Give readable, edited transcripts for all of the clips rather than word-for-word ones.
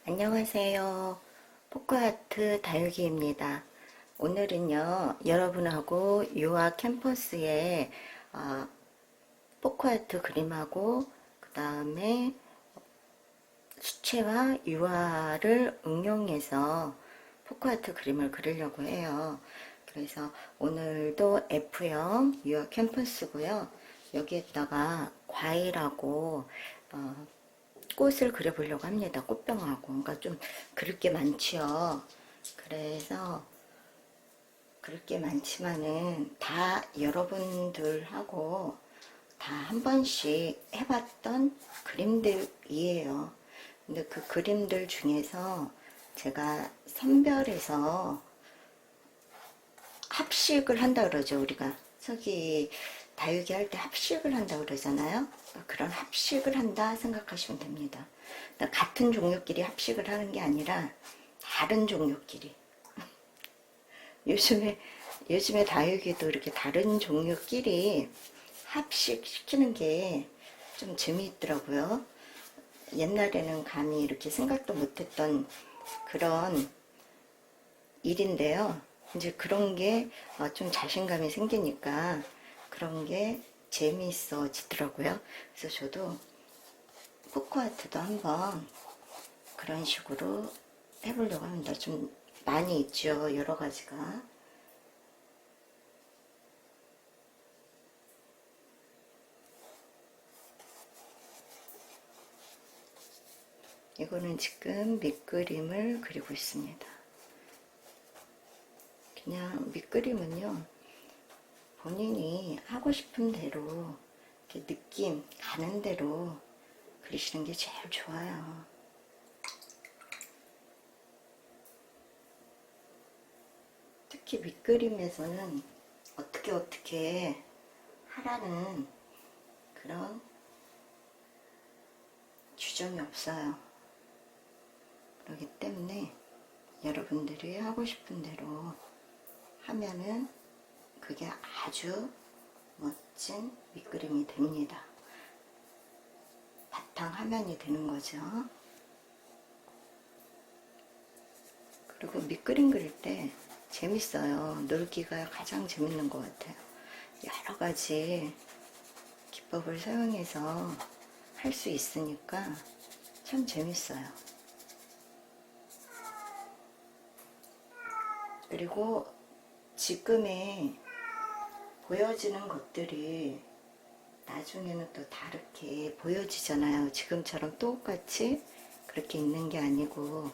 안녕하세요. 포크아트 다육이입니다. 오늘은요, 여러분하고 유아 캠퍼스에 어, 포크아트 그림하고 그 다음에 수채화 유화를 응용해서 포크아트 그림을 그리려고 해요. 그래서 오늘도 F형 유아 캠퍼스고요. 여기에다가 과일하고 꽃을 그려보려고 합니다. 꽃병하고. 그러니까 좀 그릴 게 많지요. 그래서 그릴 게 많지만은 다 여러분들하고 다 한 번씩 해봤던 그림들이에요. 근데 그 그림들 중에서 제가 선별해서 합식을 한다 그러죠. 우리가 저기 다육이 할 때 합식을 한다 그러잖아요. 그런 합식을 한다 생각하시면 됩니다. 같은 종류끼리 합식을 하는 게 아니라 다른 종류끼리. 요즘에 다육이도 이렇게 다른 종류끼리 합식시키는 게 좀 재미있더라고요. 옛날에는 감히 이렇게 생각도 못했던 그런 일인데요. 이제 그런 게 좀 자신감이 생기니까 그런 게 재미있어지더라고요. 그래서 저도 포크아트도 한번 그런 식으로 해보려고 합니다. 좀 많이 있죠, 여러 가지가. 이거는 지금 밑그림을 그리고 있습니다. 그냥 밑그림은요, 본인이 하고 싶은 대로 이렇게 느낌 가는 대로 그리시는 게 제일 좋아요. 특히 밑그림에서는 어떻게 하라는 그런 규정이 없어요. 그렇기 때문에 여러분들이 하고 싶은 대로 하면은 그게 아주 멋진 밑그림이 됩니다. 바탕화면이 되는 거죠. 그리고 밑그림 그릴 때 재밌어요. 놀기가 가장 재밌는 것 같아요. 여러 가지 기법을 사용해서 할 수 있으니까 참 재밌어요. 그리고 지금의 보여지는 것들이 나중에는 또 다르게 보여지잖아요. 지금처럼 똑같이 그렇게 있는 게 아니고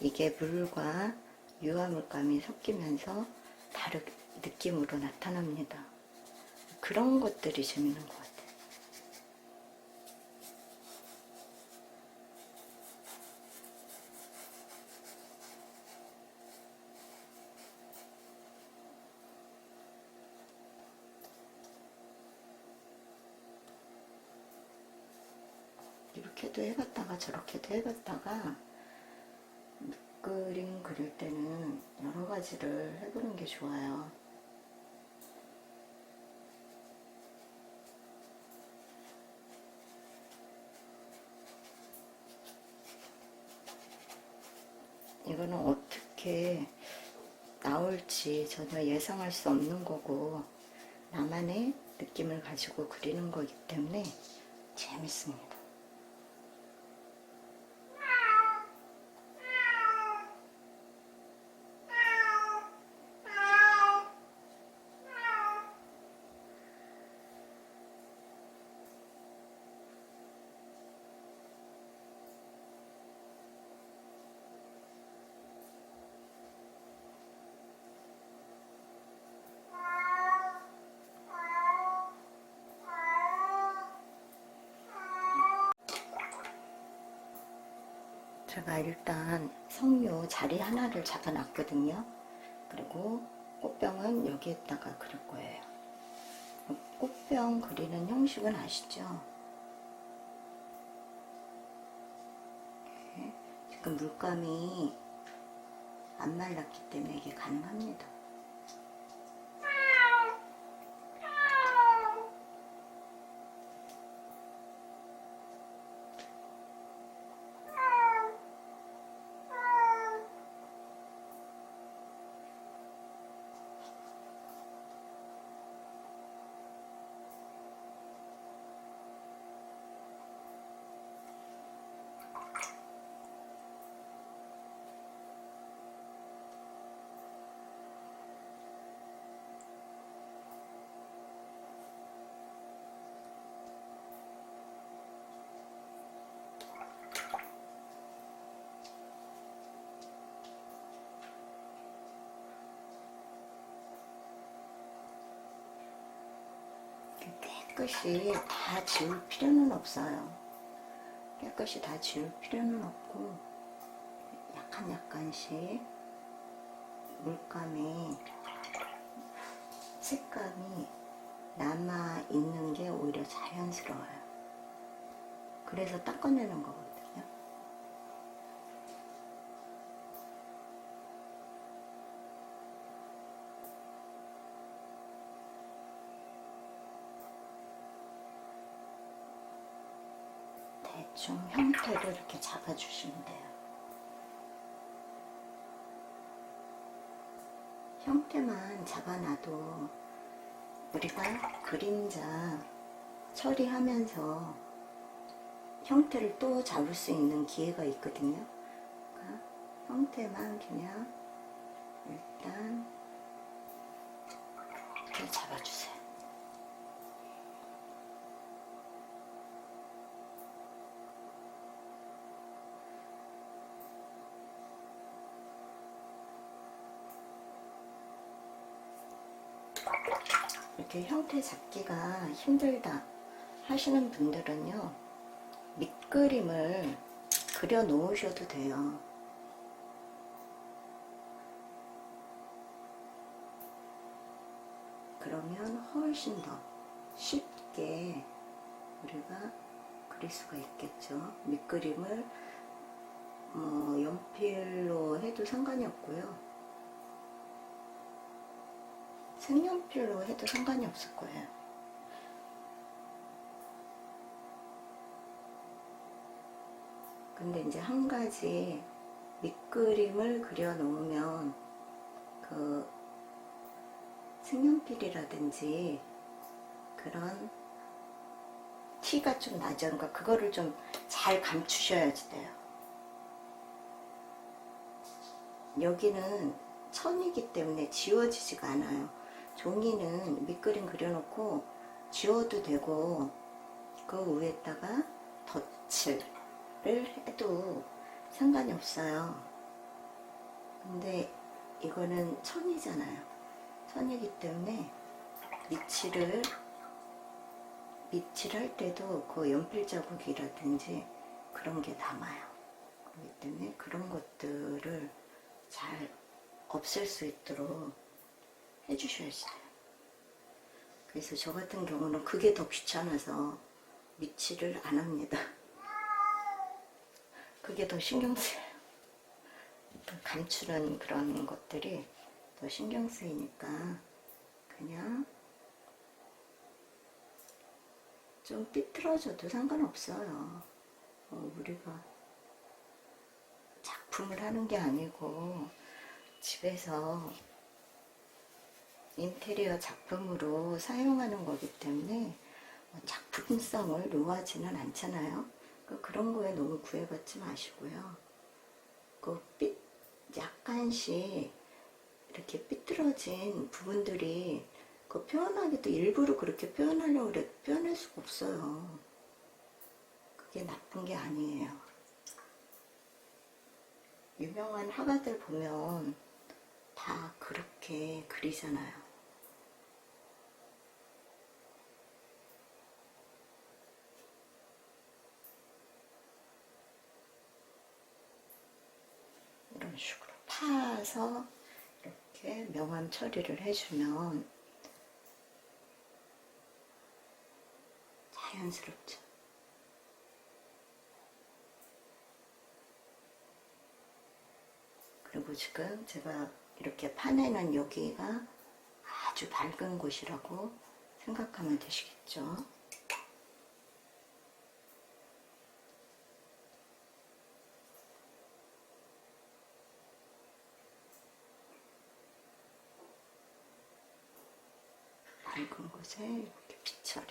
이게 물과 유화물감이 섞이면서 다른 느낌으로 나타납니다. 그런 것들이 재밌는 것 같아요. 이렇게도 해봤다가 저렇게도 해봤다가 그림 그릴 때는 여러 가지를 해보는 게 좋아요. 이거는 어떻게 나올지 전혀 예상할 수 없는 거고 나만의 느낌을 가지고 그리는 거기 때문에 재밌습니다. 제가 일단 석류 자리 하나를 잡아놨거든요. 그리고 꽃병은 여기에다가 그릴 거예요. 꽃병 그리는 형식은 아시죠? 이렇게. 지금 물감이 안 말랐기 때문에 이게 가능합니다. 깨끗이 다 지울 필요는 없어요. 깨끗이 다 지울 필요는 없고 약간씩 물감이 색감이 남아있는 게 오히려 자연스러워요. 그래서 닦아내는 거거든요. 대충 형태를 이렇게 잡아주시면 돼요. 형태만 잡아놔도 우리가 그림자 처리하면서 형태를 또 잡을 수 있는 기회가 있거든요. 그러니까 형태만 그냥 일단 이렇게 잡아주세요. 이렇게 형태 잡기가 힘들다 하시는 분들은요, 밑그림을 그려 놓으셔도 돼요. 그러면 훨씬 더 쉽게 우리가 그릴 수가 있겠죠. 밑그림을 연필로 해도 상관이 없고요. 색연필로 해도 상관이 없을 거예요. 근데 이제 한 가지 밑그림을 그려 놓으면 그 색연필이라든지 그런 티가 좀 나죠. 그러니까 그거를 좀 잘 감추셔야 돼요. 여기는 천이기 때문에 지워지지가 않아요. 종이는 밑그림 그려놓고 지워도 되고 그 위에다가 덧칠을 해도 상관이 없어요. 근데 이거는 천이잖아요. 천이기 때문에 밑칠할 때도 그 연필 자국이라든지 그런 게 남아요. 그렇기 때문에 그런 것들을 잘 없앨 수 있도록 해주셔야지 돼요. 그래서 저 같은 경우는 그게 더 귀찮아서 밑칠을 안 합니다. 그게 더 신경 쓰여요. 감추는 그런 것들이 더 신경 쓰이니까 그냥 좀 삐뚤어져도 상관없어요. 우리가 작품을 하는 게 아니고 집에서 인테리어 작품으로 사용하는 거기 때문에 작품성을 요하지는 않잖아요. 그런 거에 너무 구애받지 마시고요. 약간씩 이렇게 삐뚤어진 부분들이 표현하기도 일부러 그렇게 표현하려고 그래 표현할 수가 없어요. 그게 나쁜 게 아니에요. 유명한 화가들 보면 다 그렇게 그리잖아요. 이런 식으로 파서 이렇게 명암 처리를 해주면 자연스럽죠. 그리고 지금 제가 이렇게 파내는 여기가 아주 밝은 곳이라고 생각하면 되시겠죠. 밝은 곳에 이렇게 빗처리.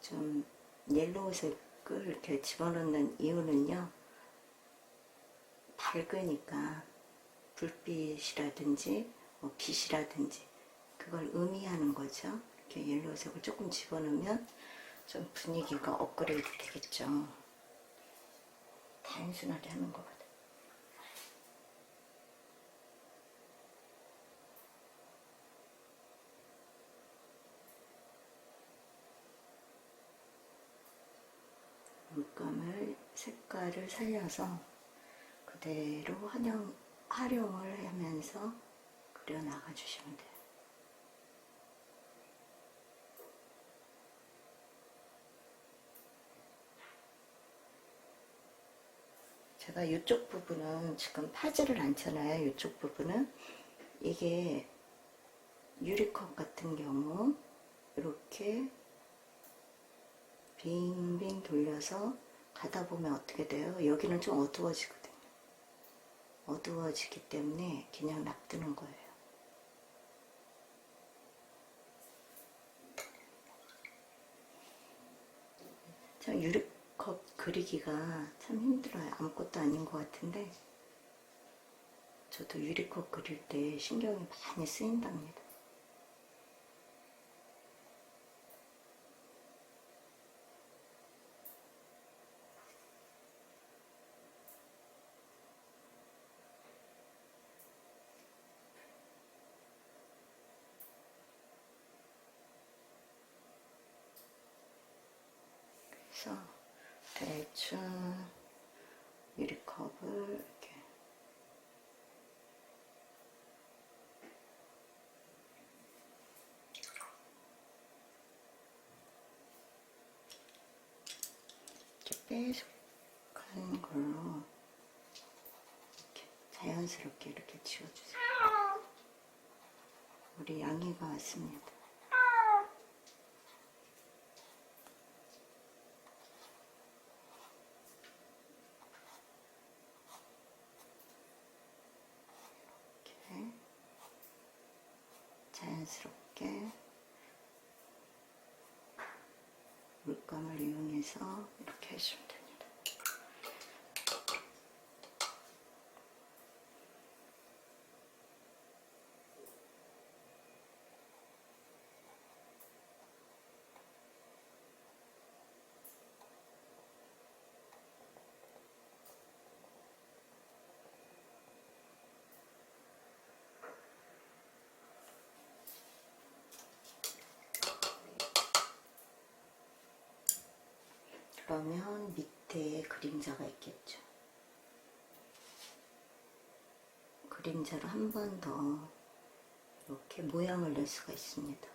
좀 옐로우색을 이렇게 집어넣는 이유는요, 밝으니까 불빛이라든지 빛이라든지 그걸 의미하는 거죠. 이렇게 옐로우색을 조금 집어넣으면 좀 분위기가 업그레이드 되겠죠. 단순하게 하는 거거든. 색깔을 살려서 그대로 활용을 하면서 그려나가 주시면 돼요. 제가 이쪽 부분은 지금 파지를 않잖아요. 이쪽 부분은 이게 유리컵 같은 경우 이렇게 빙빙 돌려서 가다 보면 어떻게 돼요? 여기는 좀 어두워지거든요. 어두워지기 때문에 그냥 놔두는 거예요. 참 유리컵 그리기가 참 힘들어요. 아무것도 아닌 것 같은데 저도 유리컵 그릴 때 신경이 많이 쓰인답니다. 그래서 대충 유리컵을 이렇게 뾰족한 걸로 이렇게 자연스럽게 이렇게 지워주세요. 우리 양이가 왔습니다. 이렇게 자연스럽게 물감을 이용해서 이렇게 해주면 됩니다. 그러면 밑에 그림자가 있겠죠. 그림자로 한 번 더 이렇게 모양을 낼 수가 있습니다.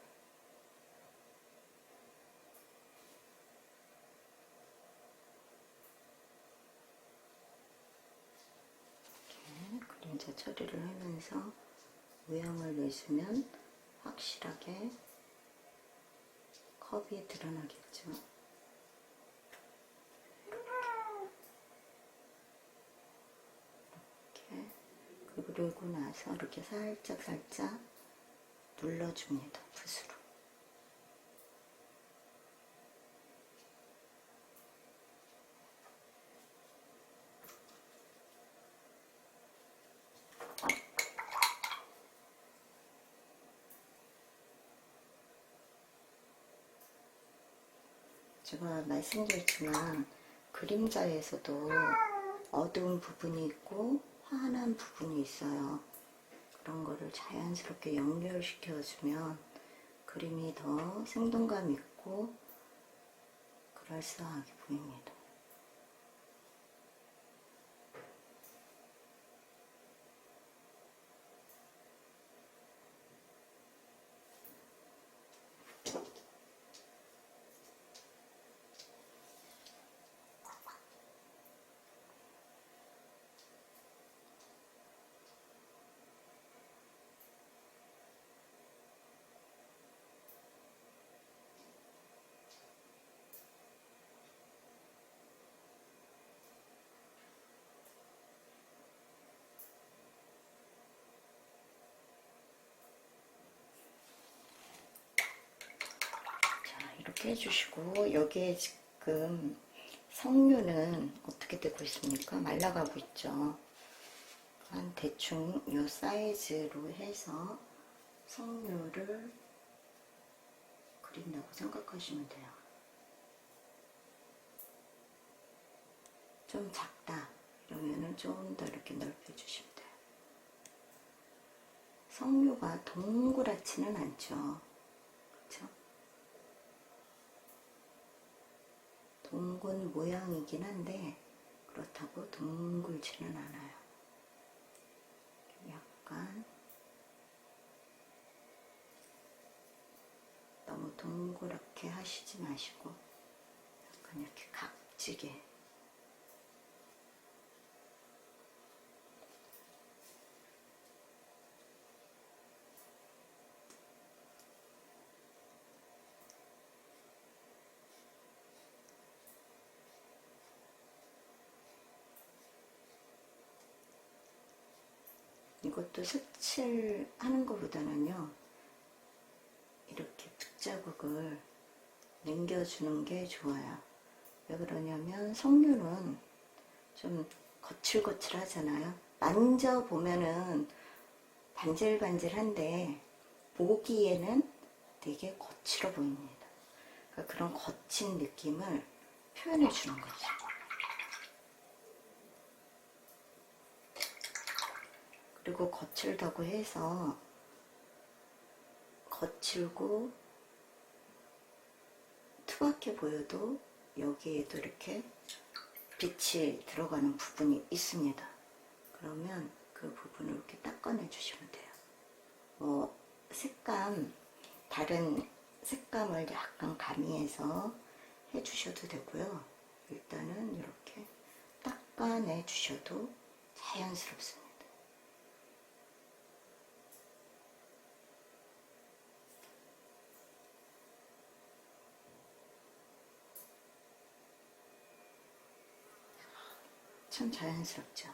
이렇게 그림자 처리를 하면서 모양을 내주면 확실하게 컵이 드러나겠죠. 그리고 나서 이렇게 살짝 눌러줍니다. 붓으로. 제가 말씀드렸지만 그림자에서도 어두운 부분이 있고 환한 부분이 있어요. 그런 거를 자연스럽게 연결시켜주면 그림이 더 생동감 있고 그럴싸하게 보입니다. 이렇게 해주시고 여기에 지금 석류는 어떻게 되고 있습니까? 말라가고 있죠. 한 대충 이 사이즈로 해서 석류를 그린다고 생각하시면 돼요. 좀 작다 이러면은 좀 더 이렇게 넓혀 주시면 돼요. 석류가 동그랗지는 않죠. 그쵸? 둥근 모양이긴 한데 둥글지는 않아요. 약간 너무 동그랗게 하시지 마시고 약간 이렇게 각지게. 이것도 색칠하는 것보다는요, 이렇게 붓자국을 남겨주는 게 좋아요. 왜 그러냐면 석류는 좀 거칠거칠하잖아요. 만져보면은 반질반질한데 보기에는 되게 거칠어 보입니다. 그러니까 그런 거친 느낌을 표현해 주는 거죠. 그리고 거칠다고 해서 거칠고 투박해 보여도 여기에도 이렇게 빛이 들어가는 부분이 있습니다. 그러면 그 부분을 이렇게 닦아내 주시면 돼요. 뭐 다른 색감을 약간 가미해서 해주셔도 되고요. 일단은 이렇게 닦아내 주셔도 자연스럽습니다. 참 자연스럽죠?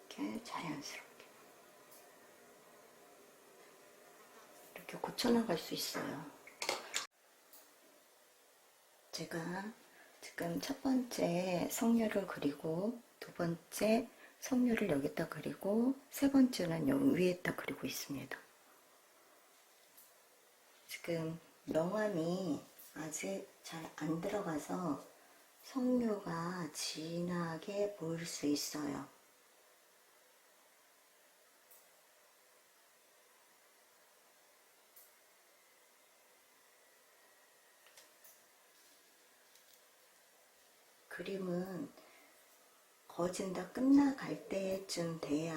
이렇게 자연스럽게 이렇게 고쳐나갈 수 있어요. 제가 지금 첫 번째 석류를 그리고 두 번째 석류를 여기다 그리고 세 번째는 여기 위에다 그리고 있습니다. 지금 명암이 아직 잘 안 들어가서 석류가 진하게 보일 수 있어요. 그림은 거진 다 끝나갈 때쯤 돼야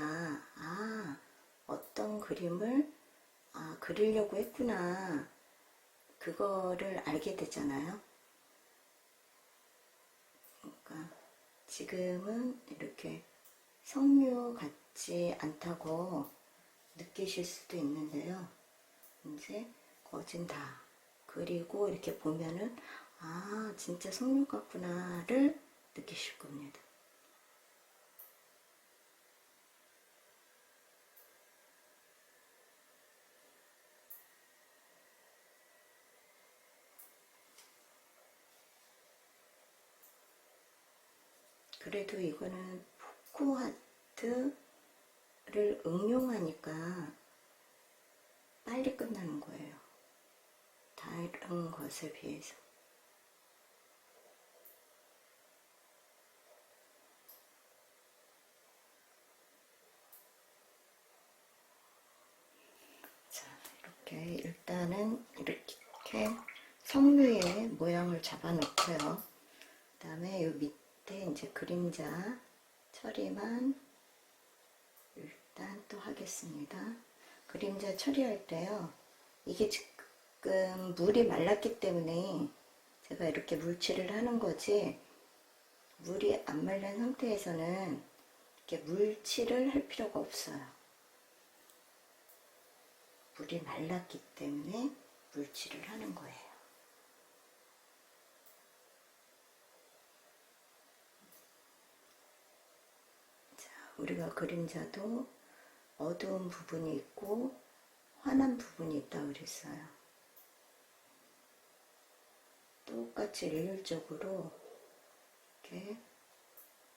어떤 그림을 그리려고 했구나 그거를 알게 되잖아요. 그러니까 지금은 이렇게 석류 같지 않다고 느끼실 수도 있는데요. 이제 거진 다 그리고 이렇게 보면은 진짜 석류 같구나를 느끼실 겁니다. 그래도 이거는 포코아트를 응용하니까 빨리 끝나는 거예요. 다른 것에 비해서. 자, 이렇게 일단은 이렇게 석류의 모양을 잡아 놓고요. 그 다음에 이 밑에 이제 그림자 처리만 일단 또 하겠습니다. 그림자 처리할 때요. 이게 지금 물이 말랐기 때문에 제가 이렇게 물칠을 하는 거지, 물이 안 말른 상태에서는 이렇게 물칠을 할 필요가 없어요. 물이 말랐기 때문에 물칠을 하는 거예요. 자, 우리가 그림자도 어두운 부분이 있고 환한 부분이 있다고 그랬어요. 똑같이 일률적으로 이렇게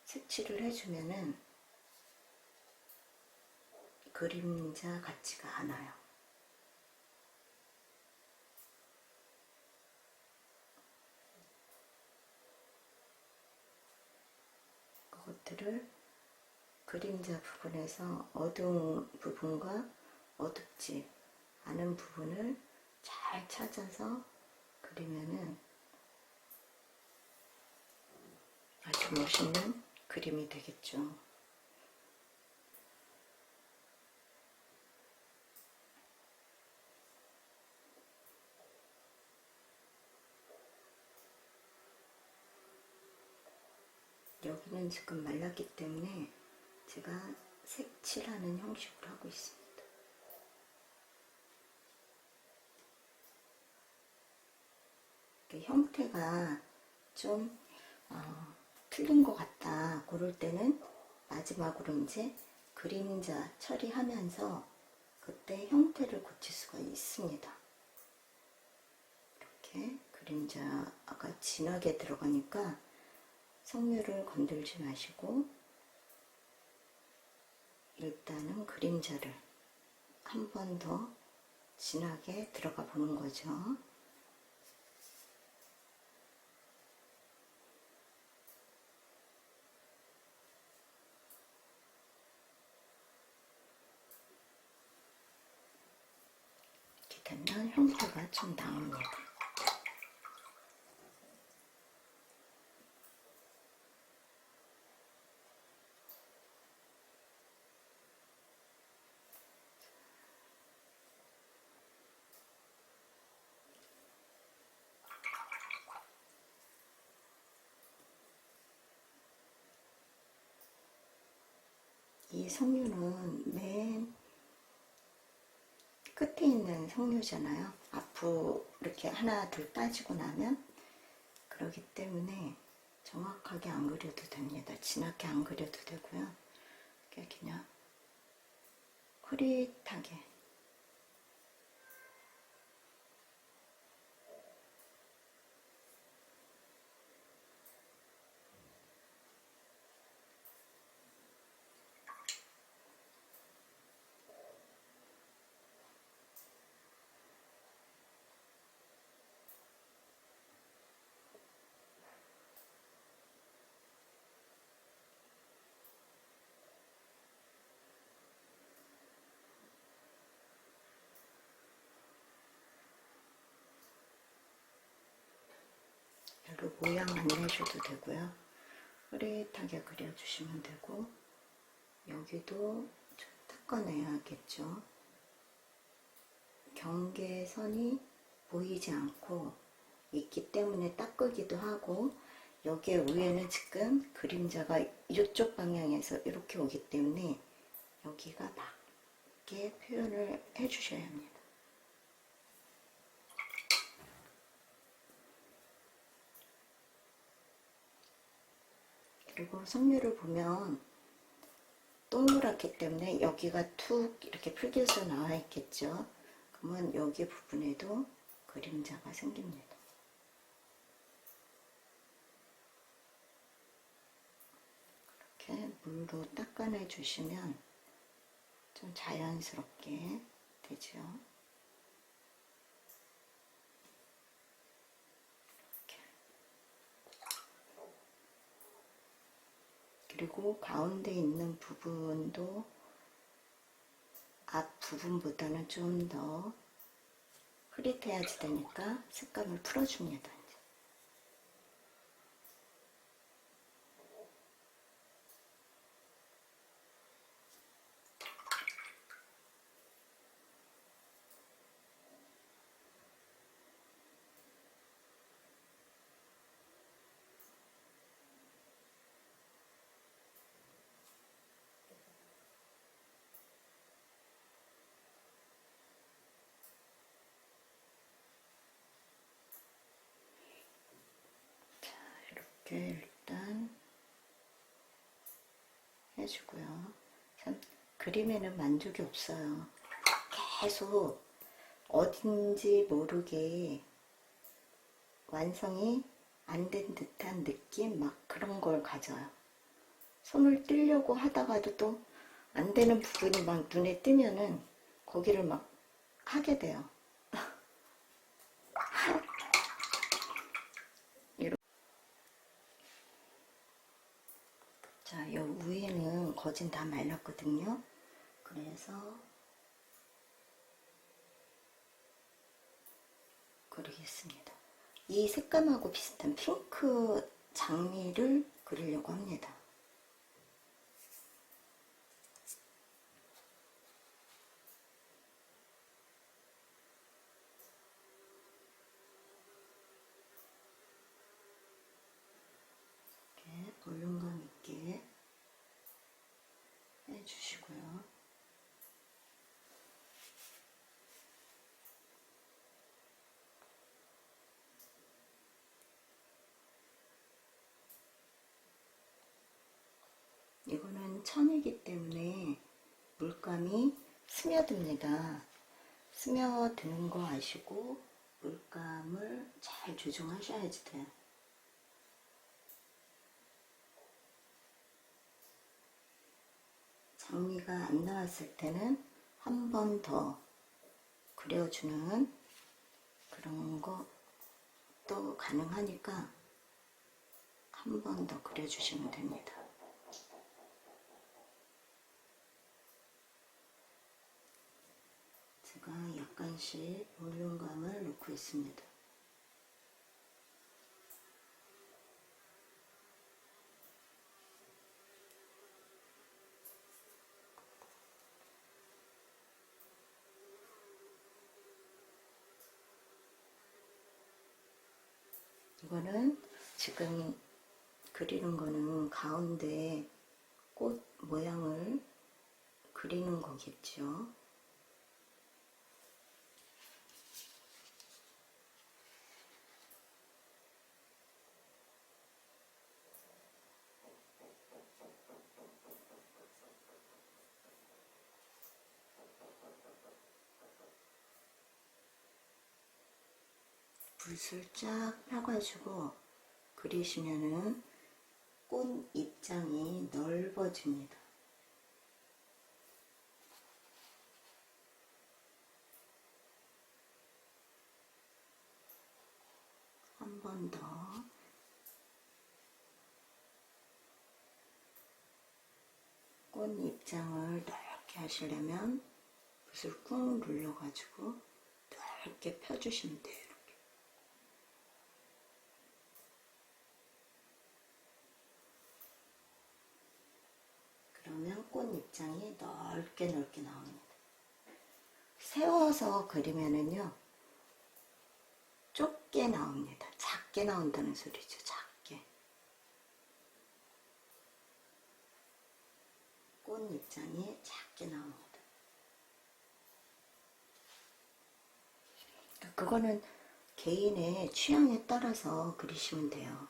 색칠을 해주면은 그림자 같지가 않아요. 그것들을 그림자 부분에서 어두운 부분과 어둡지 않은 부분을 잘 찾아서 그리면은 아주 아주 멋있는 그림이 되겠죠. 여기는 지금 말랐기 때문에 제가 색칠하는 형식으로 하고 있습니다. 형태가 좀 틀린 것 같다. 그럴 때는 마지막으로 이제 그림자 처리하면서 그때 형태를 고칠 수가 있습니다. 이렇게 그림자가 진하게 들어가니까 석류를 건들지 마시고 일단은 그림자를 한 번 더 진하게 들어가 보는 거죠. 이렇게 되면 형태가 좀 나옵니다. 이 석류는 맨 끝에 있는 석류잖아요. 앞으로 이렇게 하나 둘 따지고 나면, 그렇기 때문에 정확하게 안 그려도 됩니다. 진하게 안 그려도 되고요. 그냥 흐릿하게 별로 모양 안 내셔도 되고요. 흐릿하게 그려주시면 되고, 여기도 좀 닦아내야겠죠. 경계선이 보이지 않고 있기 때문에 닦기도 하고, 여기에 위에는 지금 그림자가 이쪽 방향에서 이렇게 오기 때문에 여기가 맞게 표현을 해 주셔야 합니다. 그리고 석류를 보면 동그랗기 때문에 여기가 툭 이렇게 풀겨서 나와 있겠죠. 그러면 여기 부분에도 그림자가 생깁니다. 이렇게 물로 닦아내 주시면 좀 자연스럽게 되죠. 그리고 가운데 있는 부분도 앞 부분보다는 좀 더 흐릿해야지 되니까 색감을 풀어줍니다. 이렇게 일단 해주고요. 참 그림에는 만족이 없어요. 계속 어딘지 모르게 완성이 안 된 듯한 느낌, 막 그런 걸 가져요. 손을 떼려고 하다가도 또 안 되는 부분이 막 눈에 띄면은 거기를 막 하게 돼요. 자, 요 위에는 거진 다 말랐거든요. 그래서 그리겠습니다. 이 색감하고 비슷한 핑크 장미를 그리려고 합니다. 이렇게 볼륨감 있게 해주시고요. 이거는 천이기 때문에 물감이 스며듭니다. 스며드는 거 아시고 물감을 잘 조정하셔야지 돼요. 장미가 안 나왔을 때는 한 번 더 그려주는 그런 것도 가능하니까 한 번 더 그려주시면 됩니다. 제가 약간씩 볼륨감을 넣고 있습니다. 이거는 지금 그리는 거는 가운데 꽃 모양을 그리는 거겠죠. 붓을 쫙 펴가지고 그리시면은 꽃 입장이 넓어집니다. 한 번 더. 꽃 입장을 넓게 하시려면 붓을 꾹 눌러가지고 넓게 펴주시면 돼요. 이렇게. 그러면 꽃 입장이 넓게 나옵니다. 세워서 그리면은요 좁게 나옵니다. 작게 나온다는 소리죠. 작게. 꽃 입장이 작게 나옵니다. 그거는 개인의 취향에 따라서 그리시면 돼요.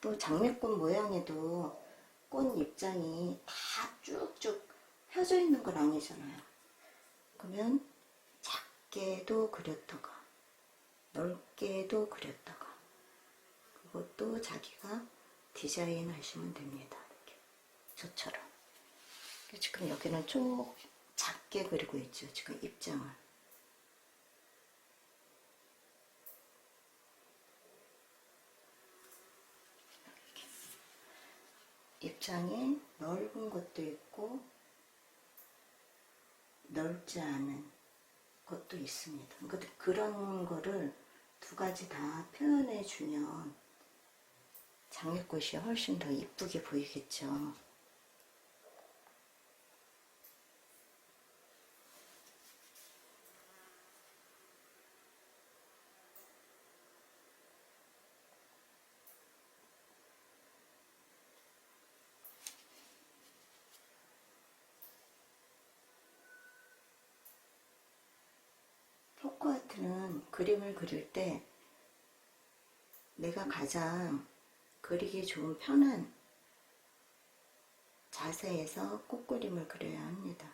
또 장미꽃 모양에도 꽃 입장이 다 쭉쭉 펴져 있는 건 아니잖아요. 그러면 작게도 그렸다가 넓게도 그렸다가 그것도 자기가 디자인 하시면 됩니다. 이렇게 저처럼. 지금 여기는 쭉 작게 그리고 있죠. 지금 입장을. 입장이 넓은 것도 있고 넓지 않은 것도 있습니다. 그런 거를 두 가지 다 표현해 주면 장미꽃이 훨씬 더 이쁘게 보이겠죠. 포크아트는 그림을 그릴 때 내가 가장 그리기 좋은 편한 자세에서 꽃그림을 그려야 합니다.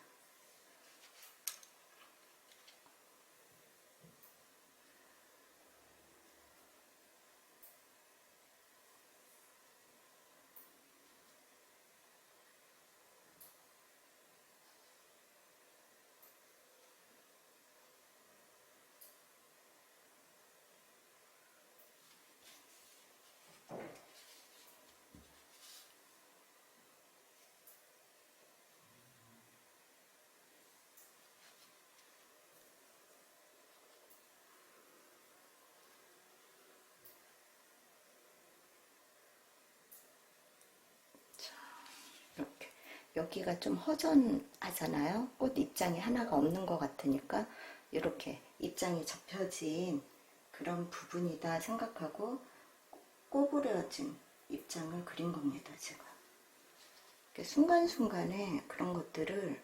여기가 좀 허전하잖아요. 꽃 입장이 하나가 없는 것 같으니까 이렇게 입장이 접혀진 그런 부분이다 생각하고 꼬부려진 입장을 그린 겁니다. 제가 순간순간에 그런 것들을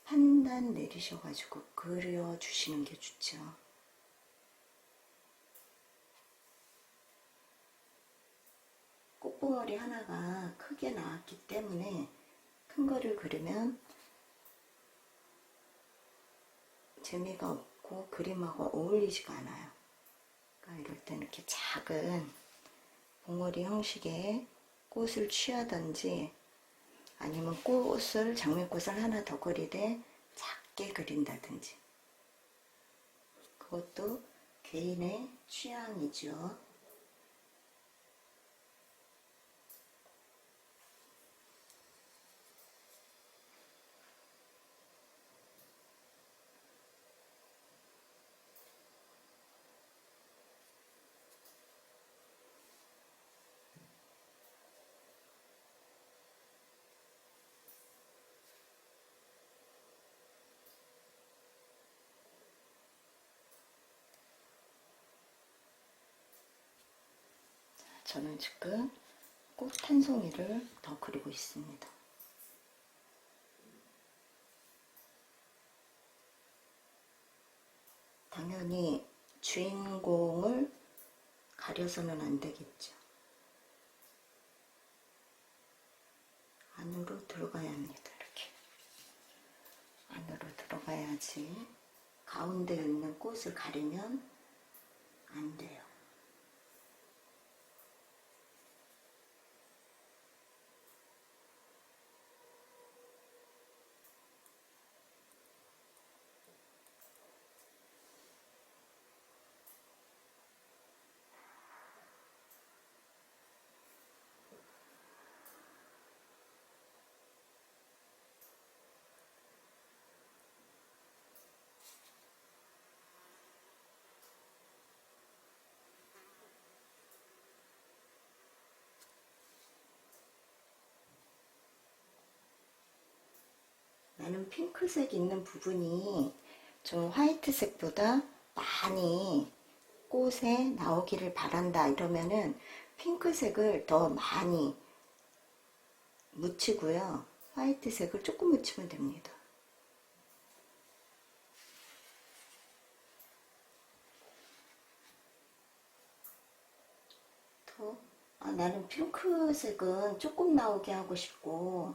판단 내리셔가지고 그려주시는 게 좋죠. 꽃봉오리 하나가 크게 나왔기 때문에 큰 거를 그리면 재미가 없고 그림하고 어울리지가 않아요. 그러니까 이럴 때 이렇게 작은 봉오리 형식의 꽃을 취하든지 아니면 꽃을 장미꽃을 하나 더 그리되 작게 그린다든지 그것도 개인의 취향이죠. 저는 지금 꽃 한 송이를 더 그리고 있습니다. 당연히 주인공을 가려서는 안 되겠죠. 안으로 들어가야 합니다. 이렇게 안으로 들어가야지 가운데 있는 꽃을 가리면 안 돼요. 나는 핑크색 있는 부분이 좀 화이트색보다 많이 꽃에 나오기를 바란다 이러면은 핑크색을 더 많이 묻히고요. 화이트색을 조금 묻히면 됩니다. 더 나는 핑크색은 조금 나오게 하고 싶고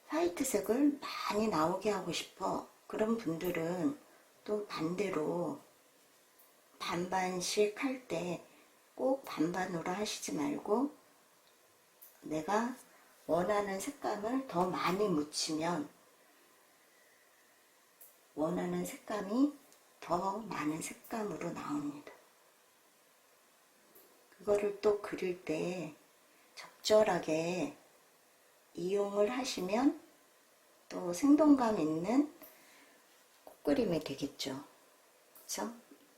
화이트색을 많이 나오게 하고 싶어. 그런 분들은 또 반대로 반반씩 할 때 꼭 반반으로 하시지 말고 내가 원하는 색감을 더 많이 묻히면 원하는 색감이 더 많은 색감으로 나옵니다. 그거를 또 그릴 때 적절하게 이용을 하시면 또 생동감 있는 꽃그림이 되겠죠. 그렇죠?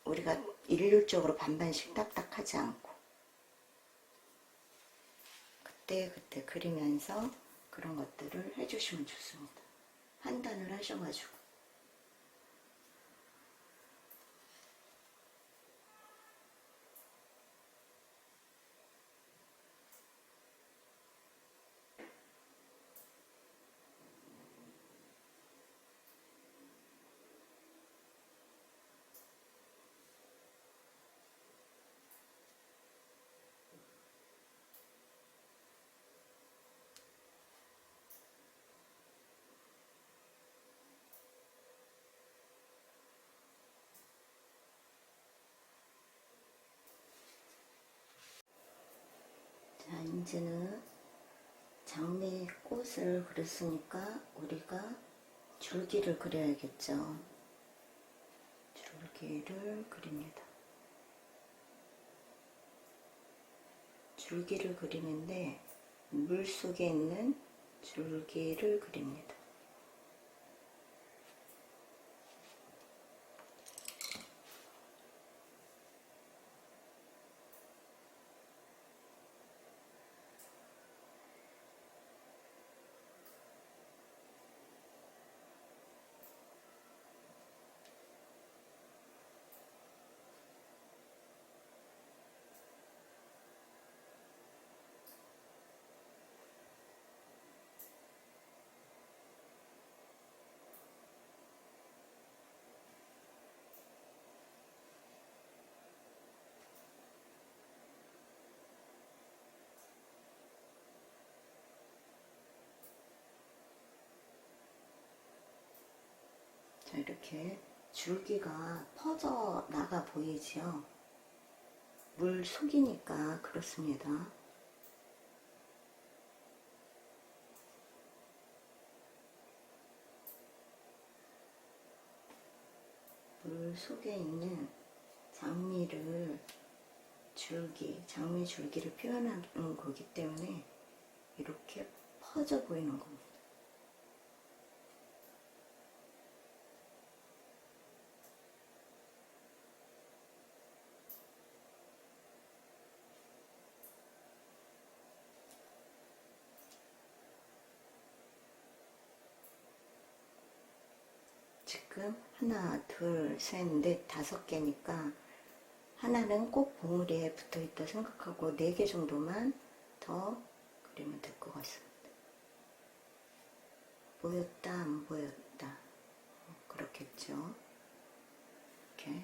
우리가 일률적으로 반반씩 딱딱 하지 않고 그때 그리면서 그런 것들을 해주시면 좋습니다. 판단을 하셔가지고. 자, 이제는 장미꽃을 그렸으니까 우리가 줄기를 그려야겠죠. 줄기를 그립니다. 줄기를 그리는데 물 속에 있는 줄기를 그립니다. 이렇게 줄기가 퍼져 나가 보이지요? 물 속이니까 그렇습니다. 물 속에 있는 장미를 장미 줄기를 표현하는 거기 때문에 이렇게 퍼져 보이는 겁니다. 지금 하나, 둘, 셋, 넷, 5개니까 하나는 꼭 봉우리에 붙어 있다 생각하고 4개 정도만 더 그리면 될 것 같습니다. 보였다, 안 보였다. 그렇겠죠. 이렇게.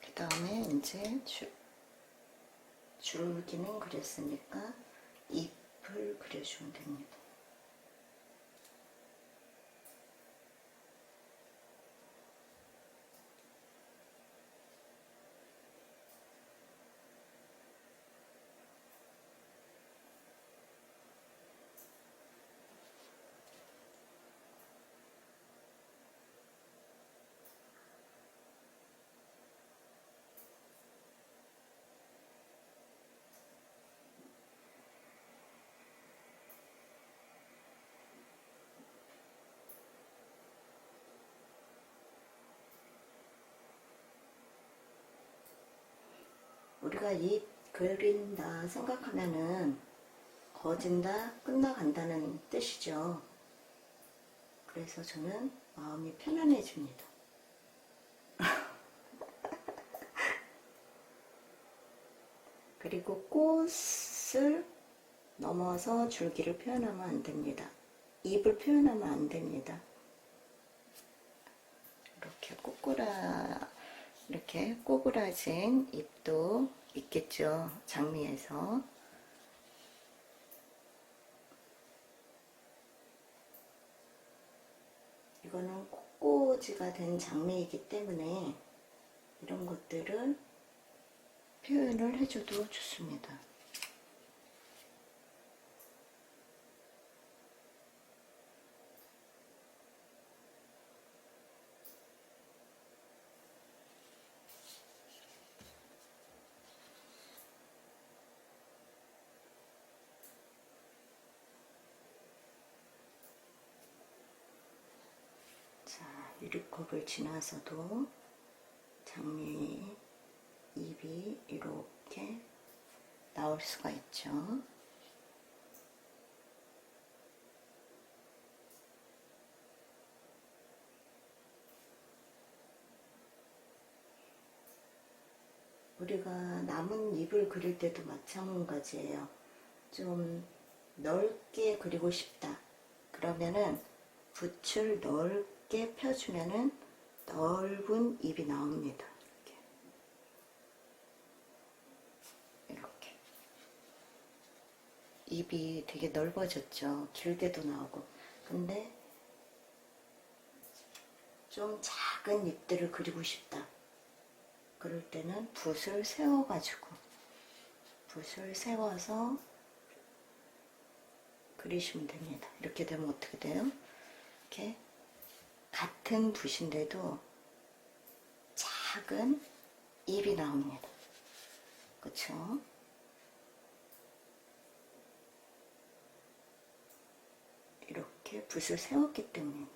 그 다음에 이제 줄기는 그렸으니까 잎을 그려주면 됩니다. 우리가 잎 그린다 생각하면은 거진다, 끝나간다는 뜻이죠. 그래서 저는 마음이 편안해집니다. 그리고 꽃을 넘어서 줄기를 표현하면 안 됩니다. 잎을 표현하면 안 됩니다. 이렇게 꼬꾸라진 잎도 있겠죠. 장미에서. 이거는 꽃꽂이가 된 장미이기 때문에 이런 것들을 표현을 해줘도 좋습니다. 자, 유리컵을 지나서도 장미 잎이 이렇게 나올 수가 있죠. 우리가 남은 잎을 그릴 때도 마찬가지예요. 좀 넓게 그리고 싶다. 그러면은 붓을 넓게 펴주면은 넓은 잎이 나옵니다. 이렇게. 잎이 되게 넓어졌죠. 길게도 나오고. 근데 좀 작은 잎들을 그리고 싶다. 그럴 때는 붓을 세워서 그리시면 됩니다. 이렇게 되면 어떻게 돼요? 이렇게 같은 붓인데도 작은 잎이 나옵니다. 그쵸? 이렇게 붓을 세웠기 때문입니다.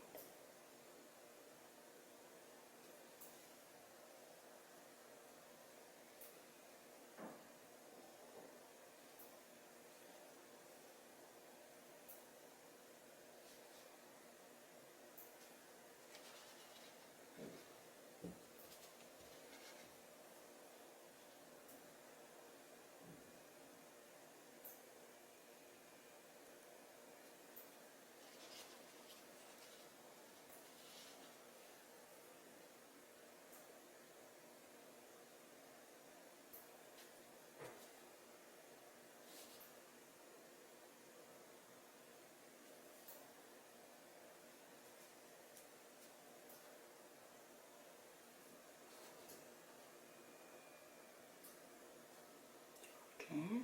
이렇게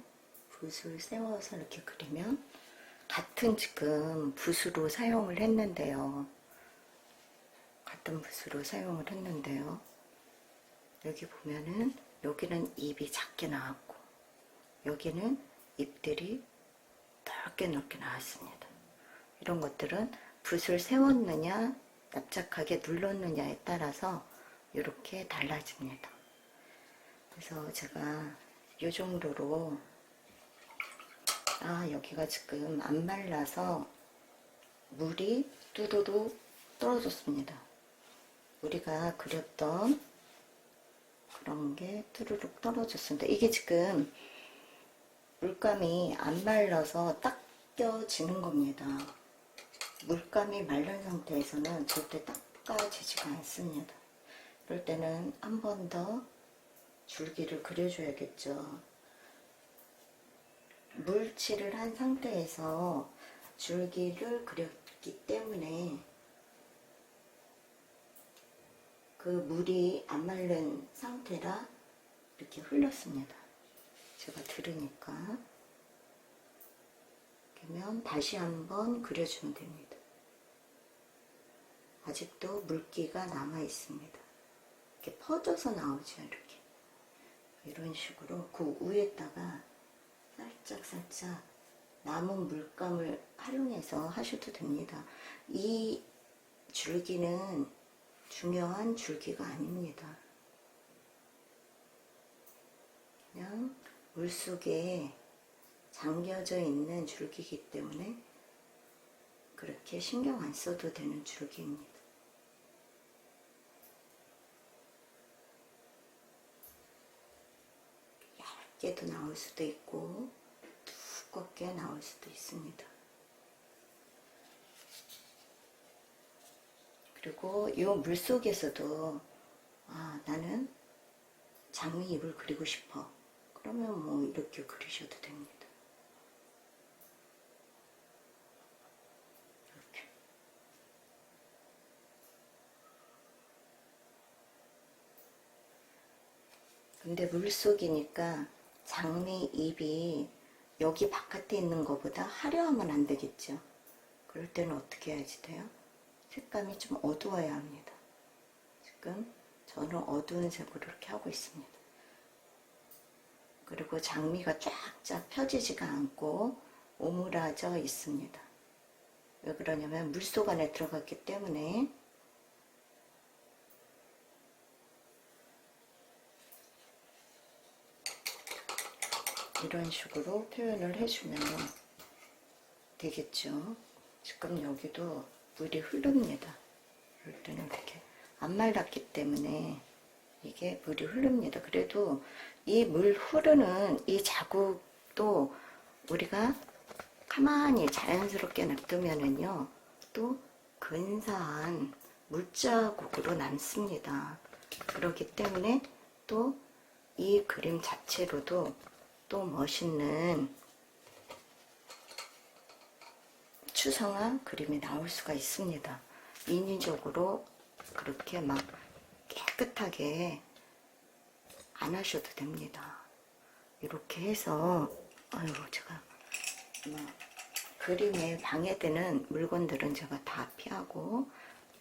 붓을 세워서 이렇게 그리면 같은 지금 붓으로 사용을 했는데요. 같은 붓으로 사용을 했는데요. 여기 보면은 여기는 잎이 작게 나왔고 여기는 잎들이 넓게 나왔습니다. 이런 것들은 붓을 세웠느냐 납작하게 눌렀느냐에 따라서 이렇게 달라집니다. 그래서 제가 이 정도로 여기가 지금 안 말라서 물이 뚜루루 떨어졌습니다. 우리가 그렸던 그런 게 뚜루룩 떨어졌습니다. 이게 지금 물감이 안 말라서 닦여지는 겁니다. 물감이 마른 상태에서는 절대 닦아지지가 않습니다. 그럴 때는 한 번 더 줄기를 그려줘야겠죠. 물칠을 한 상태에서 줄기를 그렸기 때문에 그 물이 안 마른 상태라 이렇게 흘렀습니다. 제가 들으니까. 그러면 다시 한번 그려주면 됩니다. 아직도 물기가 남아 있습니다. 이렇게 퍼져서 나오죠. 이렇게 이런 식으로 그 위에다가 살짝 남은 물감을 활용해서 하셔도 됩니다. 이 줄기는 중요한 줄기가 아닙니다. 그냥 물속에 잠겨져 있는 줄기이기 때문에 그렇게 신경 안 써도 되는 줄기입니다. 얇게도 나올 수도 있고 두껍게 나올 수도 있습니다. 그리고 이 물속에서도 나는 장미잎을 그리고 싶어. 그러면 뭐 이렇게 그리셔도 됩니다. 이렇게. 근데 물속이니까 장미잎이 여기 바깥에 있는 것보다 화려하면 안 되겠죠. 그럴 때는 어떻게 해야지 돼요? 색감이 좀 어두워야 합니다. 지금 저는 어두운 색으로 이렇게 하고 있습니다. 그리고 장미가 쫙쫙 펴지지가 않고 오므라져 있습니다. 왜 그러냐면 물속 안에 들어갔기 때문에. 이런 식으로 표현을 해주면 되겠죠. 지금 여기도 물이 흐릅니다. 이럴 때는 이렇게 안 말랐기 때문에 이게 물이 흐릅니다. 그래도 이 물 흐르는 이 자국도 우리가 가만히 자연스럽게 놔두면은요, 또 근사한 물자국으로 남습니다. 그렇기 때문에 또 이 그림 자체로도 또 멋있는 추상한 그림이 나올 수가 있습니다. 인위적으로 그렇게 막 깨끗하게 안 하셔도 됩니다. 이렇게 해서 제가 그림에 방해되는 물건들은 제가 다 피하고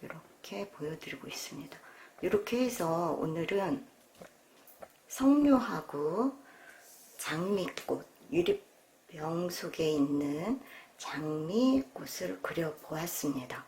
이렇게 보여드리고 있습니다. 이렇게 해서 오늘은 석류하고 장미꽃, 유리병 속에 있는 장미꽃을 그려보았습니다.